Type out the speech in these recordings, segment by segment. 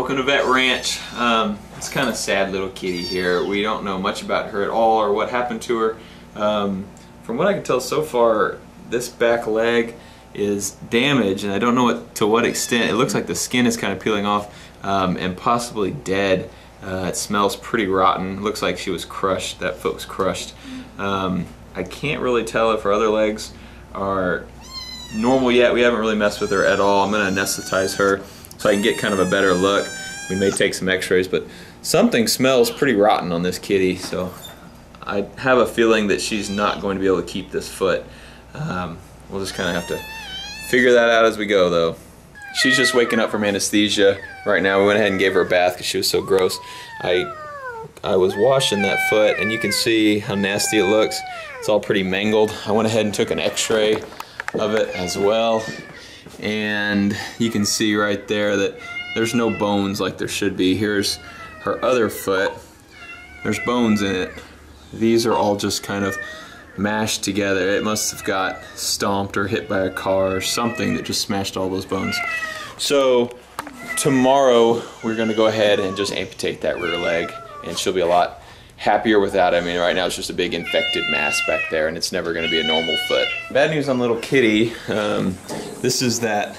welcome to Vet Ranch. It's kind of sad little kitty here. We don't know much about her at all or what happened to her. From what I can tell so far, this back leg is damaged, and I don't know to what extent. It looks like the skin is kind of peeling off and possibly dead. It smells pretty rotten. It looks like she was crushed. That foot was crushed. I can't really tell if her other legs are normal yet. We haven't really messed with her at all. I'm going to anesthetize her so I can get kind of a better look. We may take some x-rays, but something smells pretty rotten on this kitty, so I have a feeling that she's not going to be able to keep this foot. We'll just kind of have to figure that out as we go, though. She's just waking up from anesthesia right now. We went ahead and gave her a bath because she was so gross. I was washing that foot, and you can see how nasty it looks. It's all pretty mangled. I went ahead and took an x-ray of it as well, and you can see right there that there's no bones like there should be. Here's her other foot. There's bones in it. These are all just kind of mashed together. It must have got stomped or hit by a car or something that just smashed all those bones. So tomorrow we're going to go ahead and just amputate that rear leg, and she'll be a lot happier with that. I mean, right now it's just a big infected mass back there, and it's never going to be a normal foot. Bad news on little kitty. This is that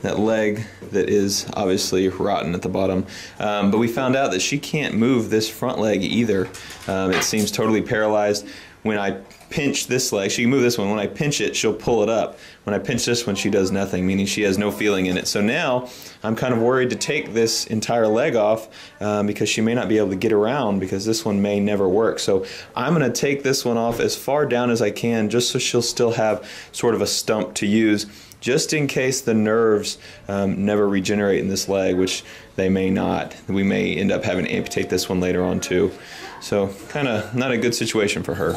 leg that is obviously rotten at the bottom, but we found out that she can't move this front leg either. It seems totally paralyzed. When I pinch this leg, she can move this one. When I pinch it, she'll pull it up. When I pinch this one, she does nothing, meaning she has no feeling in it. So now I'm kind of worried to take this entire leg off because she may not be able to get around, because this one may never work. So I'm going to take this one off as far down as I can, just so she'll still have sort of a stump to use, just in case the nerves never regenerate in this leg, which they may not. We may end up having to amputate this one later on too. So kind of not a good situation for her.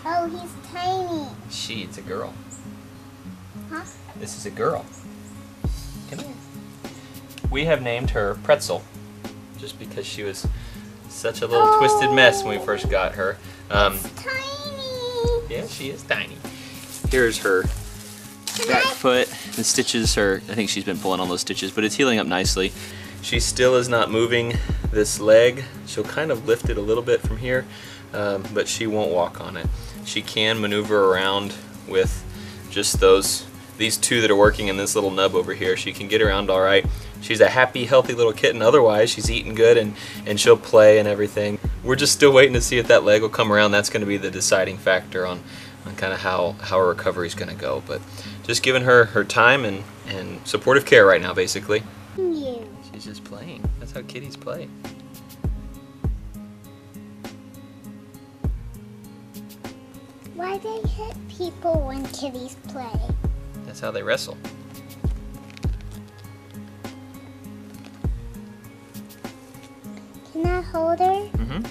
Oh, he's tiny. It's a girl. Huh? This is a girl. Come here. We have named her Pretzel, just because she was such a little twisted mess when we first got her. Tiny. Yeah, she is tiny. Here's her back foot. The stitches are, I think she's been pulling on those stitches, but it's healing up nicely. She still is not moving this leg. She'll kind of lift it a little bit from here, but she won't walk on it. She can maneuver around with just these two that are working in this little nub over here. She can get around all right. She's a happy, healthy little kitten. Otherwise, she's eating good and she'll play and everything. We're just still waiting to see if that leg will come around. That's going to be the deciding factor on kind of how her recovery is going to go. But just giving her time and supportive care right now, basically. Yeah. She's just playing. That's how kitties play. Why they hit people when kitties play? That's how they wrestle. Can I hold her? Mm-hmm.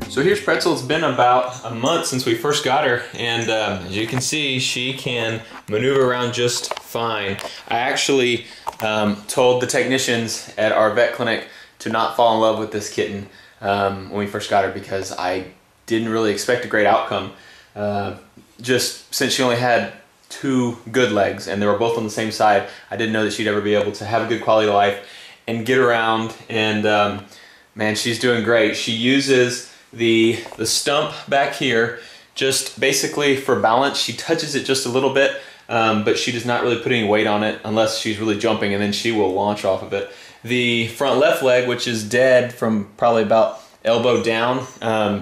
So here's Pretzel. It's been about a month since we first got her, and as you can see, she can maneuver around just fine. I actually told the technicians at our vet clinic to not fall in love with this kitten when we first got her, because I didn't really expect a great outcome. Just since she only had two good legs and they were both on the same side, I didn't know that she'd ever be able to have a good quality of life and get around, and man, she's doing great. She uses the stump back here just basically for balance. She touches it just a little bit, but she does not really put any weight on it unless she's really jumping, and then she will launch off of it. The front left leg, which is dead from probably about elbow down,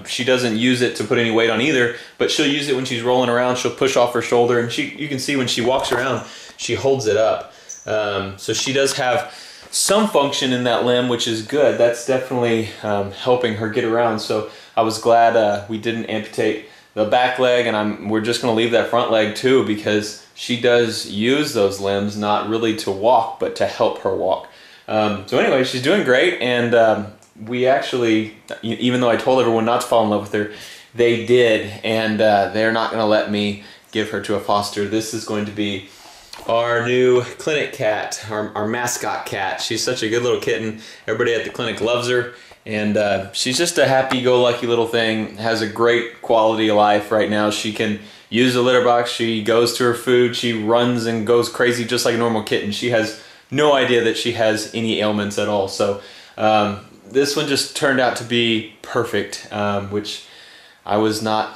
she doesn't use it to put any weight on either, but she'll use it when she's rolling around. She'll push off her shoulder, and you can see when she walks around, she holds it up. So she does have some function in that limb, which is good. That's definitely helping her get around. So I was glad we didn't amputate the back leg, and we're just going to leave that front leg too, because she does use those limbs not really to walk, but to help her walk. So anyway, she's doing great, and we actually, even though I told everyone not to fall in love with her, they did, and they're not going to let me give her to a foster. This is going to be our new clinic cat, our mascot cat. She's such a good little kitten. Everybody at the clinic loves her, and she's just a happy-go-lucky little thing. Has a great quality of life right now. She can use the litter box. She goes to her food. She runs and goes crazy just like a normal kitten. She has no idea that she has any ailments at all. So this one just turned out to be perfect, which I was not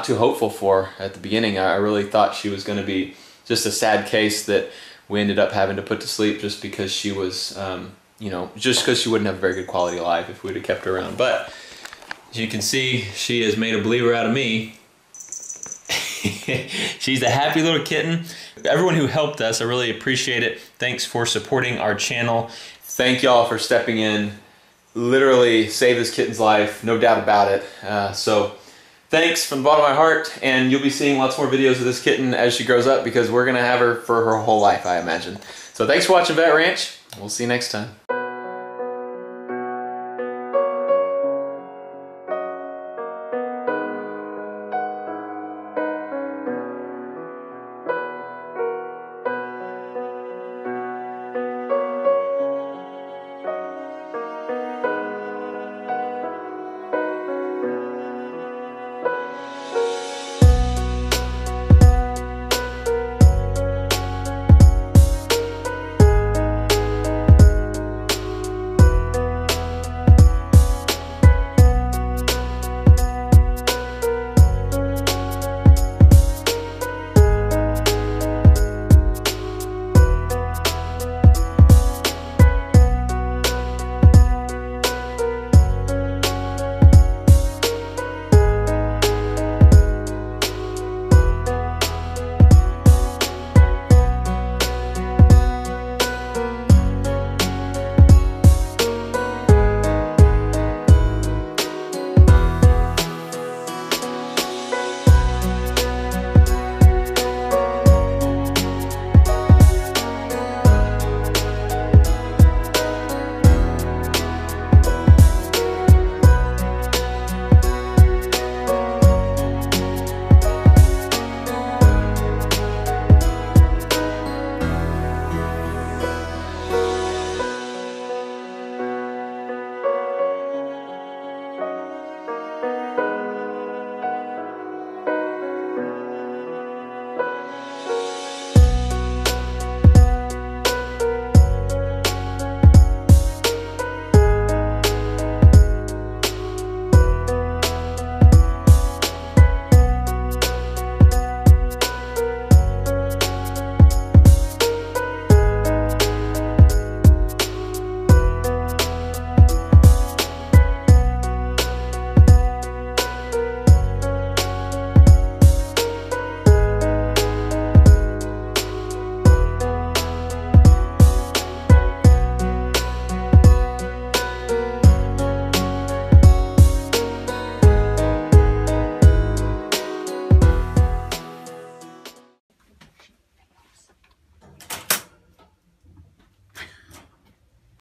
too hopeful for at the beginning. I really thought she was going to be just a sad case that we ended up having to put to sleep just because she was, you know, just because she wouldn't have a very good quality of life if we would have kept her around. But as you can see, she has made a believer out of me. She's a happy little kitten. Everyone who helped us, I really appreciate it. Thanks for supporting our channel. Thank y'all for stepping in. Literally saved this kitten's life, no doubt about it. So thanks from the bottom of my heart, and you'll be seeing lots more videos of this kitten as she grows up, because we're gonna have her for her whole life, I imagine. So thanks for watching Vet Ranch. We'll see you next time.